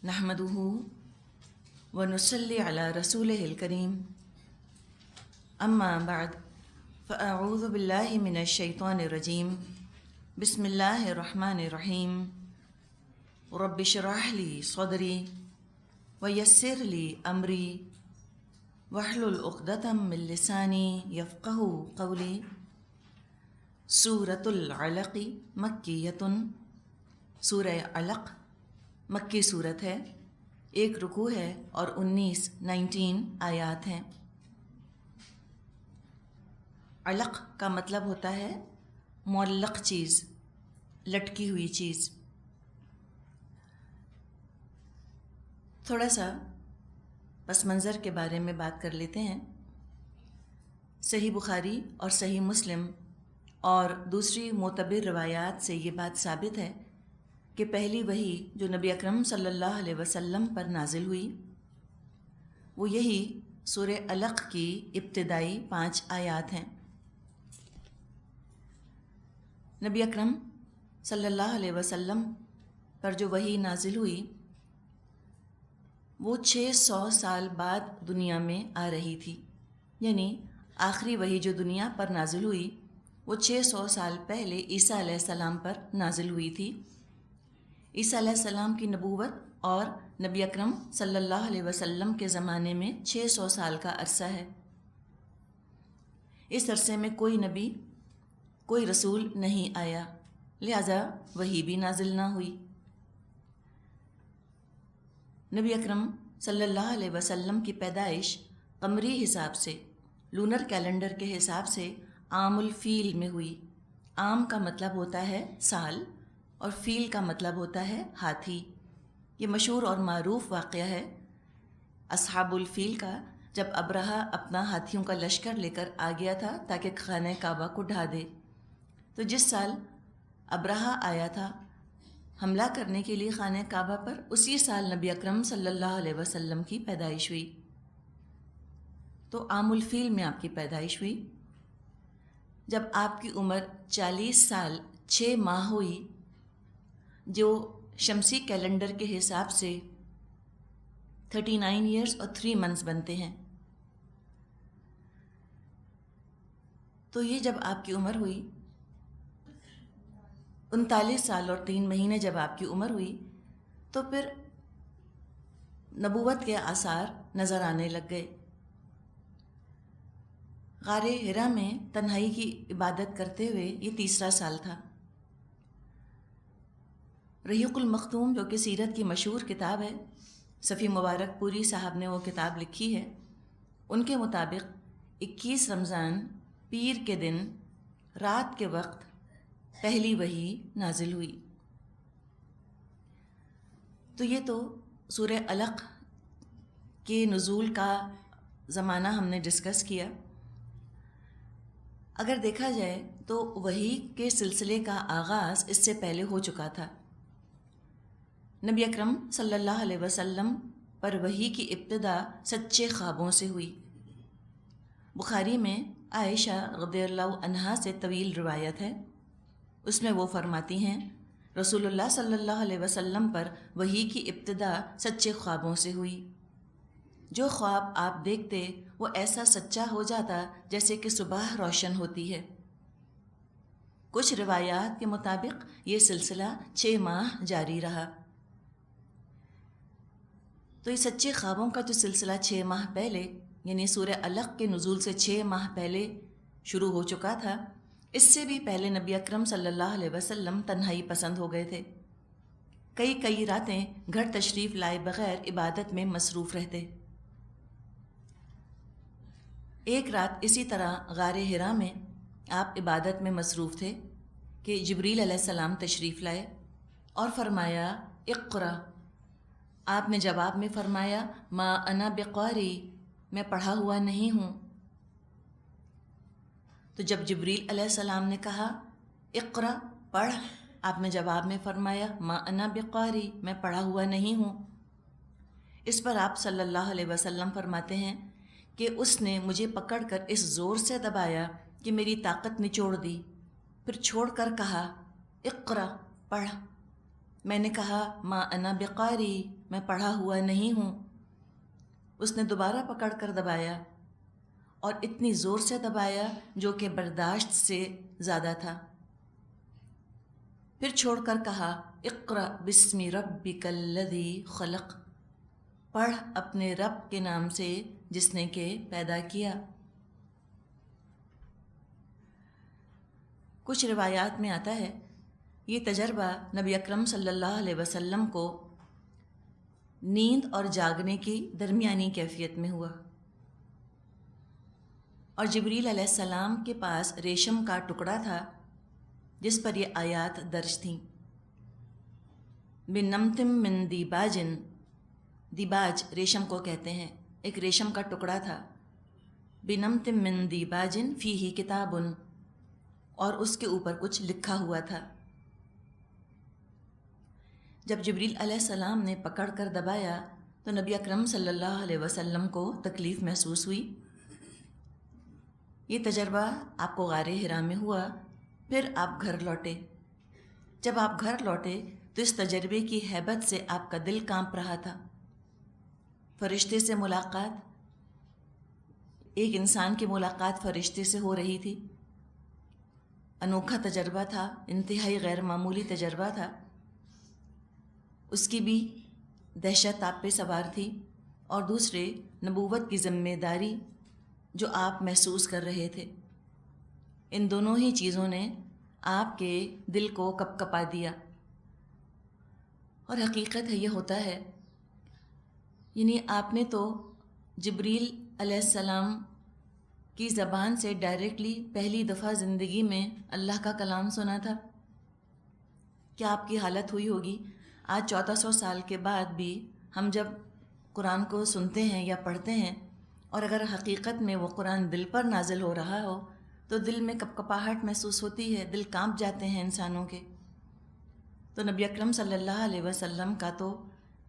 نحمده ونصلي على رسوله الكريم اما بعد فاعوذ بالله من الشیطان الرجیم بسم اللہ الرحمن الرحیم رب اشرح لي صدری ویسر لي امری واحلل عقدۃ من لسانی یفقهوا قولی۔ سورۃ العلق مکیۃ، سورہ علق مکی صورت ہے، 1 رکوع ہے اور 19 آیات ہیں۔ علق کا مطلب ہوتا ہے معلق چیز، لٹکی ہوئی چیز۔ تھوڑا سا پس منظر کے بارے میں بات کر لیتے ہیں۔ صحیح بخاری اور صحیح مسلم اور دوسری معتبر روایات سے یہ بات ثابت ہے کہ پہلی وحی جو نبی اکرم صلی اللہ علیہ وسلم پر نازل ہوئی وہ یہی سورہ علق کی ابتدائی 5 آیات ہیں۔ نبی اکرم صلی اللہ علیہ وسلم پر جو وحی نازل ہوئی وہ 600 سال بعد دنیا میں آ رہی تھی، یعنی آخری وحی جو دنیا پر نازل ہوئی وہ 600 سال پہلے عیسیٰ علیہ السلام پر نازل ہوئی تھی۔ عیسیٰ علیہ السلام کی نبوت اور نبی اکرم صلی اللہ علیہ وسلم کے زمانے میں 600 سال کا عرصہ ہے۔ اس عرصے میں کوئی نبی، کوئی رسول نہیں آیا، لہذا وحی بھی نازل نہ ہوئی۔ نبی اکرم صلی اللہ علیہ وسلم کی پیدائش قمری حساب سے، لونر کیلنڈر کے حساب سے عام الفیل میں ہوئی۔ عام کا مطلب ہوتا ہے سال اور فیل کا مطلب ہوتا ہے ہاتھی۔ یہ مشہور اور معروف واقعہ ہے اصحاب الفیل کا، جب ابرہہ اپنا ہاتھیوں کا لشکر لے کر آ گیا تھا تاکہ خانہ کعبہ کو ڈھا دے۔ تو جس سال ابرہہ آیا تھا حملہ کرنے کے لیے خانہ کعبہ پر، اسی سال نبی اکرم صلی اللہ علیہ وسلم کی پیدائش ہوئی۔ تو عام الفیل میں آپ کی پیدائش ہوئی۔ جب آپ کی عمر 40 سال 6 ماہ ہوئی، جو شمسی کیلنڈر کے حساب سے 39 ایئرز اور 3 منتھس بنتے ہیں، تو یہ جب آپ کی عمر ہوئی 39 سال اور 3 مہینے جب آپ کی عمر ہوئی تو پھر نبوت کے آثار نظر آنے لگ گئے۔ غار حرا میں تنہائی کی عبادت کرتے ہوئے یہ 3 سال تھا۔ رحیق المختوم جو کہ سیرت کی مشہور کتاب ہے، صفی مبارک پوری صاحب نے وہ کتاب لکھی ہے، ان کے مطابق 21 رمضان پیر کے دن رات کے وقت پہلی وحی نازل ہوئی۔ تو یہ تو سورہ علق کے نزول کا زمانہ ہم نے ڈسکس کیا۔ اگر دیکھا جائے تو وحی کے سلسلے کا آغاز اس سے پہلے ہو چکا تھا۔ نبی اکرم صلی اللہ علیہ وسلم پر وحی کی ابتدا سچے خوابوں سے ہوئی۔ بخاری میں عائشہ رضی اللہ عنہا سے طویل روایت ہے، اس میں وہ فرماتی ہیں رسول اللہ صلی اللہ علیہ وسلم پر وحی کی ابتدا سچے خوابوں سے ہوئی۔ جو خواب آپ دیکھتے وہ ایسا سچا ہو جاتا جیسے کہ صبح روشن ہوتی ہے۔ کچھ روایات کے مطابق یہ سلسلہ 6 ماہ جاری رہا۔ تو یہ سچے خوابوں کا جو سلسلہ 6 ماہ پہلے، یعنی سورہ علق کے نزول سے 6 ماہ پہلے شروع ہو چکا تھا، اس سے بھی پہلے نبی اکرم صلی اللہ علیہ وسلم تنہائی پسند ہو گئے تھے۔ کئی راتیں گھر تشریف لائے بغیر عبادت میں مصروف رہتے۔ ایک رات اسی طرح غار حرا میں آپ عبادت میں مصروف تھے کہ جبریل علیہ السلام تشریف لائے اور فرمایا اقرا۔ آپ نے جواب میں فرمایا ما انا بقاری، میں پڑھا ہوا نہیں ہوں۔ تو جب جبریل علیہ السلام نے کہا اقرا، پڑھ، آپ نے جواب میں فرمایا ما انا بقاری، میں پڑھا ہوا نہیں ہوں۔ اس پر آپ صلی اللہ علیہ وسلم فرماتے ہیں کہ اس نے مجھے پکڑ کر اس زور سے دبایا کہ میری طاقت نچوڑ دی، پھر چھوڑ کر کہا اقرا، پڑھ۔ میں نے کہا ما انا بقاری، میں پڑھا ہوا نہیں ہوں۔ اس نے دوبارہ پکڑ کر دبایا اور اتنی زور سے دبایا جو کہ برداشت سے زیادہ تھا۔ پھر چھوڑ کر کہا اقرأ بسم ربک الذی خلق، پڑھ اپنے رب کے نام سے جس نے کہ پیدا کیا۔ کچھ روایات میں آتا ہے یہ تجربہ نبی اکرم صلی اللہ علیہ وسلم کو نیند اور جاگنے کی درمیانی کیفیت میں ہوا، اور جبریل علیہ السلام کے پاس ریشم کا ٹکڑا تھا جس پر یہ آیات درج تھیں۔ بنمتم من دیباجن، دیباج ریشم کو کہتے ہیں، ایک ریشم کا ٹکڑا تھا۔ بنمتم من دیباجن فیہ کتابن، اور اس کے اوپر کچھ لکھا ہوا تھا۔ جب جبریل علیہ السلام نے پکڑ کر دبایا تو نبی اکرم صلی اللہ علیہ وسلم کو تکلیف محسوس ہوئی۔ یہ تجربہ آپ کو غار حرا میں ہوا، پھر آپ گھر لوٹے۔ جب آپ گھر لوٹے تو اس تجربے کی ہیبت سے آپ کا دل کانپ رہا تھا۔ فرشتے سے ملاقات، ایک انسان کی ملاقات فرشتے سے ہو رہی تھی۔ انوکھا تجربہ تھا، انتہائی غیر معمولی تجربہ تھا۔ اس کی بھی دہشت آپ پہ سوار تھی، اور دوسرے نبوت کی ذمہ داری جو آپ محسوس کر رہے تھے۔ ان دونوں ہی چیزوں نے آپ کے دل کو کپکپا دیا۔ اور حقیقت ہے یہ ہوتا ہے، یعنی آپ نے تو جبریل علیہ السلام کی زبان سے ڈائریکٹلی پہلی دفعہ زندگی میں اللہ کا کلام سنا تھا۔ کیا آپ کی حالت ہوئی ہوگی؟ آج 1400 سال کے بعد بھی ہم جب قرآن کو سنتے ہیں یا پڑھتے ہیں، اور اگر حقیقت میں وہ قرآن دل پر نازل ہو رہا ہو تو دل میں کپکپاہٹ محسوس ہوتی ہے، دل کانپ جاتے ہیں انسانوں کے۔ تو نبی اکرم صلی اللہ علیہ وسلم کا تو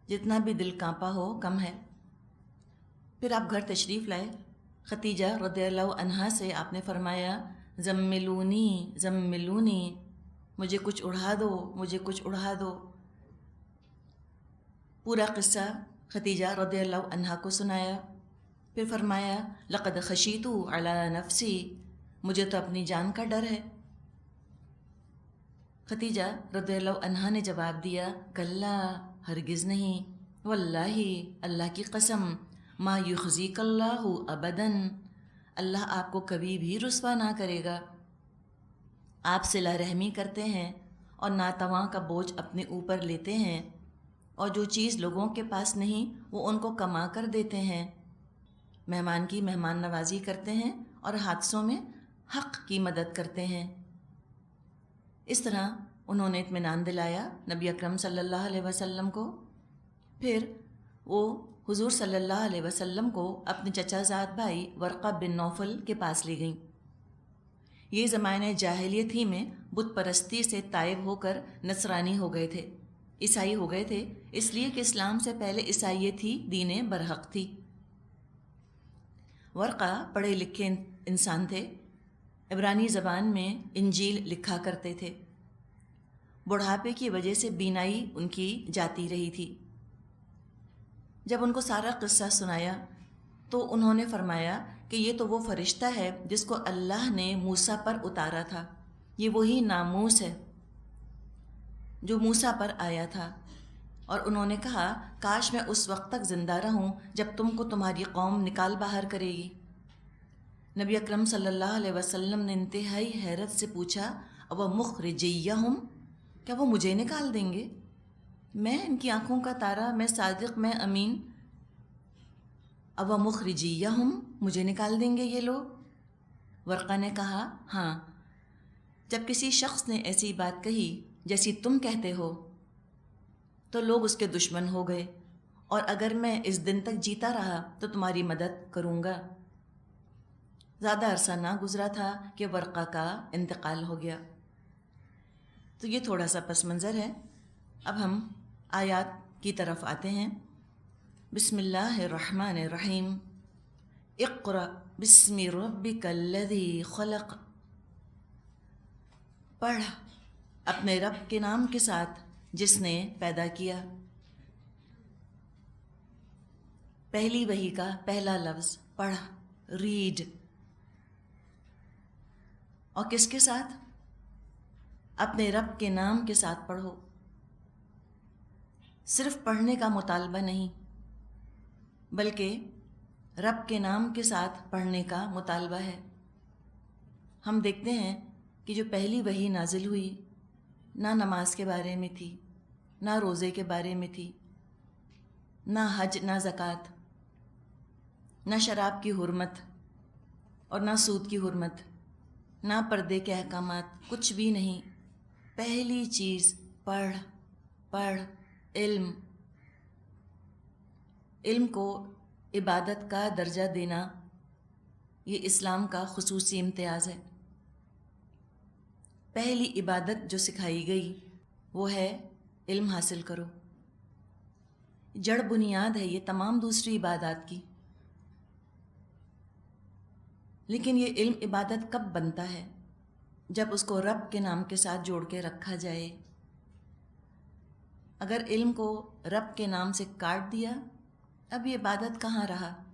جتنا بھی دل کانپا ہو کم ہے۔ پھر آپ گھر تشریف لائے۔ ختیجہ رضی اللہ عنہا سے آپ نے فرمایا زملونی زملونی، مجھے کچھ اڑا دو، مجھے کچھ اڑا دو۔ پورا قصہ ختیجہ رضی اللہ عنہا کو سنایا۔ پھر فرمایا لقد خشیت علی نفسی، مجھے تو اپنی جان کا ڈر ہے۔ ختیجہ رضی اللہ عنہا نے جواب دیا کلا، ہرگز نہیں، واللہ، اللہ کی قسم، ما یخزیک اللہ ابداً، اللہ آپ کو کبھی بھی رسوا نہ کرے گا۔ آپ صلہ رحمی کرتے ہیں اور ناتواں کا بوجھ اپنے اوپر لیتے ہیں، اور جو چیز لوگوں کے پاس نہیں وہ ان کو کما کر دیتے ہیں، مہمان کی مہمان نوازی کرتے ہیں اور حادثوں میں حق کی مدد کرتے ہیں۔ اس طرح انہوں نے اطمینان دلایا نبی اکرم صلی اللہ علیہ وسلم کو۔ پھر وہ حضور صلی اللہ علیہ وسلم کو اپنے چچا زاد بھائی ورقہ بن نوفل کے پاس لے گئیں۔ یہ زمانہ جاہلیت ہی میں بت پرستی سے تائب ہو کر نصرانی ہو گئے تھے، عیسائی ہو گئے تھے، اس لیے کہ اسلام سے پہلے عیسائیت ہی دین برحق تھی۔ ورقہ پڑھے لکھے انسان تھے، عبرانی زبان میں انجیل لکھا کرتے تھے۔ بڑھاپے کی وجہ سے بینائی ان کی جاتی رہی تھی۔ جب ان کو سارا قصہ سنایا تو انہوں نے فرمایا کہ یہ تو وہ فرشتہ ہے جس کو اللہ نے موسیٰ پر اتارا تھا، یہ وہی ناموس ہے جو موسیٰ پر آیا تھا۔ اور انہوں نے کہا کاش میں اس وقت تک زندہ رہوں جب تم کو تمہاری قوم نکال باہر کرے گی۔ نبی اکرم صلی اللہ علیہ وسلم نے انتہائی حیرت سے پوچھا او مخرجیہم، کیا وہ مجھے نکال دیں گے؟ میں ان کی آنکھوں کا تارا، میں صادق، میں امین، او مخرجیہم، مجھے نکال دیں گے یہ لوگ؟ ورقہ نے کہا ہاں، جب کسی شخص نے ایسی بات کہی جیسی تم کہتے ہو تو لوگ اس کے دشمن ہو گئے، اور اگر میں اس دن تک جیتا رہا تو تمہاری مدد کروں گا۔ زیادہ عرصہ نہ گزرا تھا کہ ورقہ کا انتقال ہو گیا۔ تو یہ تھوڑا سا پس منظر ہے۔ اب ہم آیات کی طرف آتے ہیں۔ بسم اللہ الرحمن الرحیم، اقرأ بسم ربک الذی خلق، پڑھ اپنے رب کے نام کے ساتھ جس نے پیدا کیا۔ پہلی وحی کا پہلا لفظ پڑھ، ریڈ، اور کس کے ساتھ؟ اپنے رب کے نام کے ساتھ پڑھو۔ صرف پڑھنے کا مطالبہ نہیں، بلکہ رب کے نام کے ساتھ پڑھنے کا مطالبہ ہے۔ ہم دیکھتے ہیں کہ جو پہلی وحی نازل ہوئی، نہ نماز کے بارے میں تھی، نہ روزے کے بارے میں تھی، نہ حج، نہ زکوٰۃ، نہ شراب کی حرمت اور نہ سود کی حرمت، نہ پردے کے احکامات، کچھ بھی نہیں۔ پہلی چیز پڑھ، پڑھ، علم۔ علم کو عبادت کا درجہ دینا یہ اسلام کا خصوصی امتیاز ہے۔ پہلی عبادت جو سکھائی گئی وہ ہے علم حاصل کرو۔ جڑ بنیاد ہے یہ تمام دوسری عبادات کی۔ لیکن یہ علم عبادت کب بنتا ہے؟ جب اس کو رب کے نام کے ساتھ جوڑ کے رکھا جائے۔ اگر علم کو رب کے نام سے کاٹ دیا، اب یہ عبادت کہاں رہا؟